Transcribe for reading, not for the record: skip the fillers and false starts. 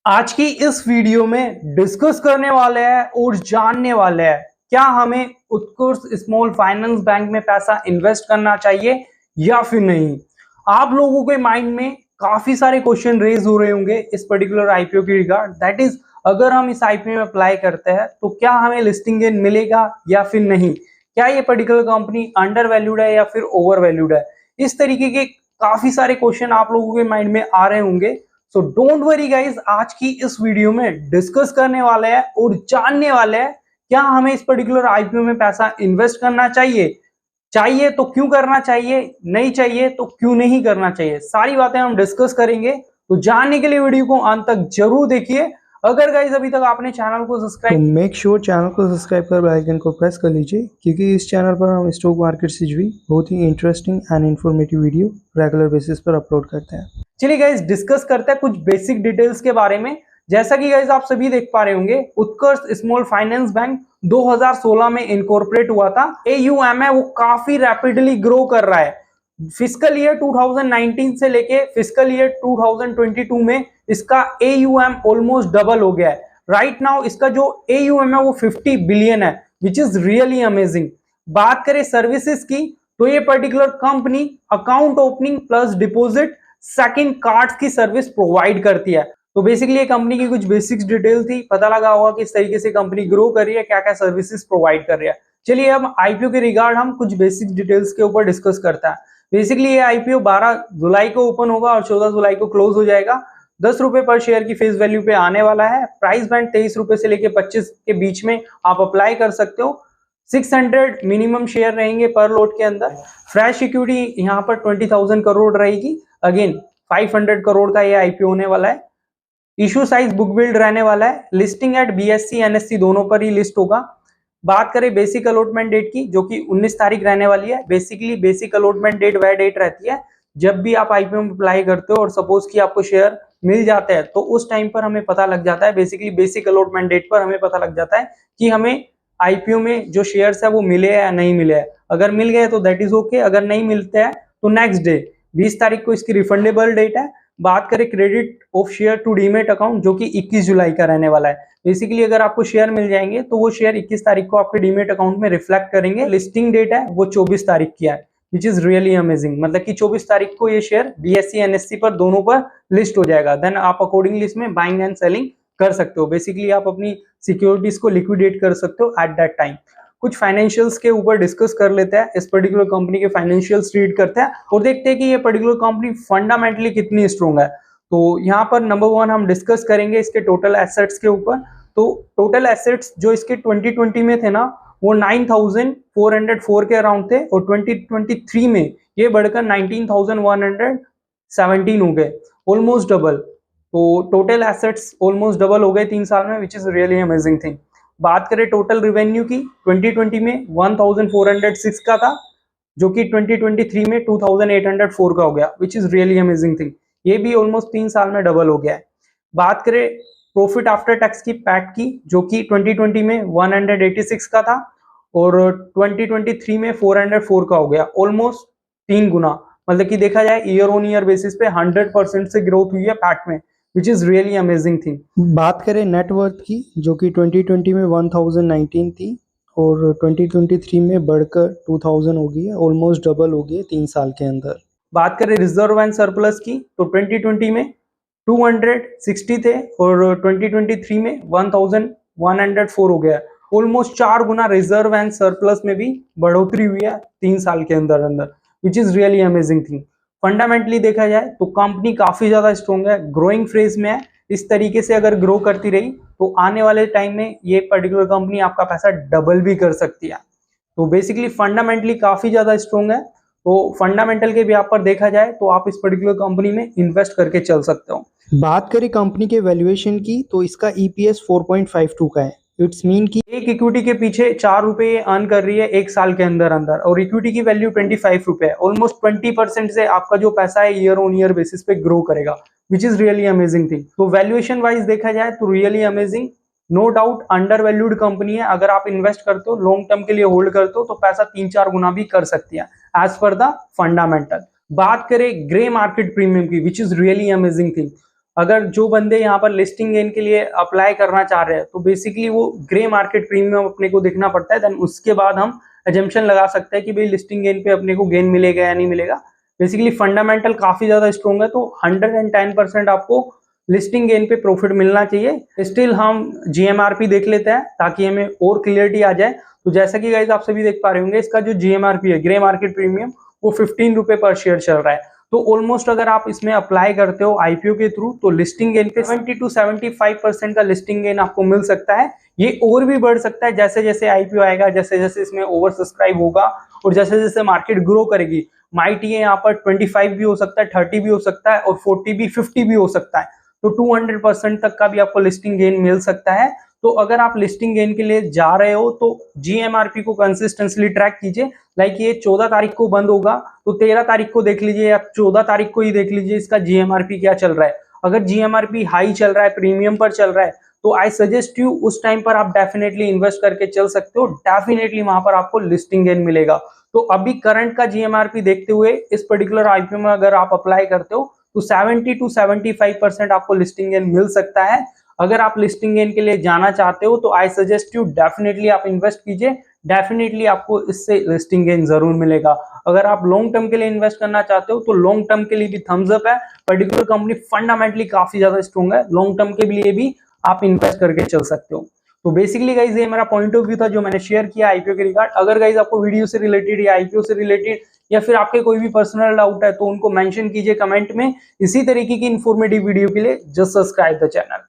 आज की इस वीडियो में डिस्कस करने वाले हैं और जानने वाले हैं क्या हमें उत्कर्ष स्मॉल फाइनेंस बैंक में पैसा इन्वेस्ट करना चाहिए या फिर नहीं। आप लोगों के माइंड में काफी सारे क्वेश्चन रेज हो रहे होंगे इस पर्टिकुलर आईपीओ के रिगार्ड, दैट इज अगर हम इस आईपीओ में अप्लाई करते हैं तो क्या हमें लिस्टिंग गेन मिलेगा या फिर नहीं, क्या ये पर्टिकुलर कंपनी अंडर वैल्यूड है या फिर ओवर वैल्यूड है। इस तरीके के काफी सारे क्वेश्चन आप लोगों के माइंड में आ रहे होंगे। सो डोंट वरी गाइज, आज की इस वीडियो में डिस्कस करने वाले हैं और जानने वाले हैं क्या हमें इस पर्टिकुलर आईपीओ में पैसा इन्वेस्ट करना चाहिए, चाहिए तो क्यों करना चाहिए, नहीं चाहिए तो क्यों नहीं करना चाहिए। सारी बातें हम डिस्कस करेंगे, तो जानने के लिए वीडियो को अंत तक जरूर देखिए। अगर गाइज अभी तक आपने चैनल को सब्सक्राइब तो मेक श्योर चैनल को सब्सक्राइब कर बेल आइकन को प्रेस कर लीजिए, क्योंकि इस चैनल पर हम स्टॉक मार्केट से जुड़ी बहुत ही interesting and informative video regular basis पर अपलोड करते हैं। चलिए गाइज डिस्कस करते हैं कुछ बेसिक डिटेल्स के बारे में। जैसा कि गाइज आप सभी देख पा रहे होंगे, उत्कर्ष स्मॉल फाइनेंस बैंक 2016 में इनकॉर्पोरेट हुआ था। AUM है वो काफी रैपिडली ग्रो कर रहा है। फिस्कल ईयर 2019 से लेके फिस्कल ईयर 2022 में इसका AUM ऑलमोस्ट डबल हो गया है। राइट नाउ इसका जो AUM है वो 50 बिलियन है, विच इज रियली अमेजिंग। बात करें सर्विसेज की तो ये particular company account opening plus deposit second cards की सर्विस प्रोवाइड करती है। तो बेसिकली ये कंपनी की कुछ बेसिक्स डिटेल थी, पता लगा होगा कि इस तरीके से कंपनी ग्रो कर रही है, क्या क्या सर्विसेज प्रोवाइड कर रही है। चलिए अब आईपीओ के रिगार्ड हम कुछ बेसिक डिटेल्स के ऊपर डिस्कस करता है। बेसिकली ये आईपीओ 12 जुलाई को ओपन होगा और 14 जुलाई को क्लोज हो जाएगा। 10 रुपए पर शेयर की फेस वैल्यू पे आने वाला है। प्राइस बैंड 23 रुपए से लेके 25 के बीच में आप अप्लाई कर सकते हो। 600 मिनिमम शेयर रहेंगे पर लोट के अंदर। फ्रेश इक्विटी यहाँ पर 20,000 करोड़ रहेगी। अगेन 500 करोड़ का ये आईपीओ होने वाला है। इशू साइज बुक बिल्ड रहने वाला है। लिस्टिंग एट BSE NSE दोनों पर ही लिस्ट होगा। बात करें बेसिक अलॉटमेंट डेट की, जो कि 19 तारीख रहने वाली है। बेसिकली बेसिक अलॉटमेंट डेट वह डेट रहती है जब भी आप आईपीओ में अप्लाई करते हो और सपोज कि आपको शेयर मिल जाते हैं तो उस टाइम पर हमें पता लग जाता है, बेसिकली बेसिक अलॉटमेंट डेट पर हमें पता लग जाता है कि हमें आईपीओ में जो शेयर्स है वो मिले या नहीं मिले है। अगर मिल गए तो दैट इज ओके, अगर नहीं मिलते हैं तो नेक्स्ट डे 20 तारीख को इसकी रिफंडेबल डेट है। बात करें credit of share to demat account, जो कि 21 जुलाई का रहने वाला है। बेसिकली अगर आपको शेयर मिल जाएंगे तो वो शेयर 21 तारीख को आपके डीमेट अकाउंट में रिफ्लेक्ट करेंगे। लिस्टिंग डेट है वो 24 तारीख की है, विच इज रियली अमेजिंग। मतलब कि 24 तारीख को ये शेयर BSE NSE पर दोनों पर लिस्ट हो जाएगा। देन आप अकॉर्डिंगली इसमें बाइंग एंड सेलिंग कर सकते हो। बेसिकली आप अपनी सिक्योरिटीज को लिक्विडेट कर सकते हो एट दैट टाइम। कुछ फाइनेंशियल्स के ऊपर डिस्कस कर लेते हैं, इस पर्टिकुलर कंपनी के फाइनेंशियल्स रीड करते हैं और देखते हैं कि ये पर्टिकुलर कंपनी फंडामेंटली कितनी स्ट्रॉन्ग है। तो यहाँ पर नंबर 1 हम डिस्कस करेंगे इसके टोटल एसेट्स के ऊपर। तो टोटल एसेट्स जो इसके 2020 में थे ना वो 9,404 के अराउंड थे और 2023 में ये बढ़कर 19,117 हो गए, ऑलमोस्ट डबल। तो टोटल एसेट्स ऑलमोस्ट डबल हो गए 3 साल में, विच इज रियली अमेजिंग थिंग। बात करें टोटल रिवेन्यू की, 2020 में 1,406 का था, जो कि 2023 में 2,804 का हो गया, विच इज रियली अमेजिंग थिंग। ये भी ऑलमोस्ट 3 साल में डबल हो गया है। बात करें प्रॉफिट आफ्टर टैक्स की, पैट की, जो कि 2020 में 186 का था और 2023 में 404 का हो गया, ऑलमोस्ट 3 गुना। मतलब कि देखा जाए ईयर ऑन ईयर बेसिस पे 100% से ग्रोथ हुई है पैट में, विच इज रियली अमेजिंग थिंग। बात करें नेटवर्थ की, जो कि 2020 में 1019 थी और 2023 में बढ़कर 2000 हो गई है, ऑलमोस्ट डबल हो गई है 3 साल के अंदर। बात करें रिजर्व एंड सरप्लस की तो 2020 में 260 थे और 2023 में 1104 हो गया, almost 4 Guna reserve and surplus में भी बढ़ोतरी हुई है 3 साल के अंदर अंदर, विच is really amazing thing. Fundamentally देखा जाए तो कंपनी काफी ज्यादा स्ट्रॉन्ग है, ग्रोइंग फेज में है। इस तरीके से अगर ग्रो करती रही तो आने वाले टाइम में ये पर्टिकुलर कंपनी आपका पैसा डबल भी कर सकती है। तो बेसिकली फंडामेंटली काफी ज्यादा स्ट्रॉन्ग है। तो फंडामेंटल के भी आप पर देखा जाए तो आप इस पर्टिकुलर कंपनी में इन्वेस्ट करके चल सकते हो। बात करें कंपनी के वैल्यूएशन की तो इसका EPS 4.52 का है। इट्स मीन कि एक इक्विटी के पीछे 4 रुपए अर्न कर रही है 1 साल के अंदर अंदर, और इक्विटी की वैल्यू 25 रुपए है। ऑलमोस्ट 20% से आपका जो पैसा है ईयर ऑन ईयर बेसिस पे ग्रो करेगा, which is really amazing thing. तो वैल्यूएशन वाइज देखा जाए तो really amazing, no doubt undervalued company है। अगर आप इन्वेस्ट करते हो, लॉन्ग टर्म के लिए होल्ड करते हो तो पैसा 3-4 गुना भी कर सकती है एज पर द फंडामेंटल। बात करें ग्रे मार्केट प्रीमियम की, विच इज रियली अमेजिंग थिंग। अगर जो बंदे यहाँ पर लिस्टिंग गेन के लिए अप्लाई करना चाह रहे हैं तो बेसिकली वो ग्रे मार्केट प्रीमियम अपने को देखना पड़ता है, देन उसके बाद हम एजम्पशन लगा सकते हैं कि भाई लिस्टिंग गेन पे अपने को गेन मिलेगा या नहीं मिलेगा। बेसिकली फंडामेंटल काफी ज्यादा स्ट्रॉन्ग है, तो 110% आपको लिस्टिंग गेन पे प्रॉफिट मिलना चाहिए। स्टिल हम जीएमआरपी देख लेते हैं ताकि हमें और क्लियरिटी आ जाए। तो जैसा कि गाइस आप सभी देख पा रहे होंगे, इसका जो जीएमआरपी है ग्रे मार्केट प्रीमियम वो 15 रुपए पर शेयर चल रहा है। तो ऑलमोस्ट अगर आप इसमें अप्लाई करते हो आईपीओ के थ्रू तो लिस्टिंग गेन पे 70 to 75% का लिस्टिंग गेन आपको मिल सकता है। ये और भी बढ़ सकता है जैसे जैसे आईपीओ आएगा, जैसे जैसे इसमें ओवर सब्सक्राइब होगा और जैसे जैसे मार्केट ग्रो करेगी। माइट ये यहाँ पर 25 भी हो सकता है, 30 भी हो सकता है और 40 भी, 50 भी हो सकता है। तो 200% तक का भी आपको लिस्टिंग गेन मिल सकता है। तो अगर आप लिस्टिंग गेन के लिए जा रहे हो तो जीएमआरपी को कंसिस्टेंटली ट्रैक कीजिए। लाइक ये 14 तारीख को बंद होगा तो 13 तारीख को देख लीजिए या 14 तारीख को ही देख लीजिए इसका जीएमआरपी क्या चल रहा है। अगर जीएमआरपी हाई चल रहा है, प्रीमियम पर चल रहा है, तो आई सजेस्ट यू उस टाइम पर आप डेफिनेटली इन्वेस्ट करके चल सकते हो। डेफिनेटली वहां पर आपको लिस्टिंग गेन मिलेगा। तो अभी करंट का जीएमआरपी देखते हुए इस पर्टिकुलर आईपीओ में अगर आप अप्लाई करते हो तो 70 to 75% आपको लिस्टिंग गेन मिल सकता है। अगर आप लिस्टिंग गेन के लिए जाना चाहते हो तो आई सजेस्ट यू डेफिनेटली आप इन्वेस्ट कीजिए। डेफिनेटली आपको इससे लिस्टिंग गेन जरूर मिलेगा। अगर आप लॉन्ग टर्म के लिए इन्वेस्ट करना चाहते हो तो लॉन्ग टर्म के लिए भी थम्स अप है। पर्टिकुलर कंपनी फंडामेंटली काफी ज्यादा स्ट्रॉन्ग है, लॉन्ग टर्म के लिए भी आप इन्वेस्ट करके चल सकते हो। तो बेसिकली गाइज ये मेरा पॉइंट ऑफ व्यू था जो मैंने शेयर किया आईपीओ के रिगार्ड। अगर गाइज आपको वीडियो से रिलेटेड या आईपीओ से रिलेटेड या फिर आपके कोई भी पर्सनल डाउट है तो उनको मेंशन कीजिए कमेंट में। इसी तरीके की इंफॉर्मेटिव वीडियो के लिए जस्ट सब्सक्राइब द चैनल।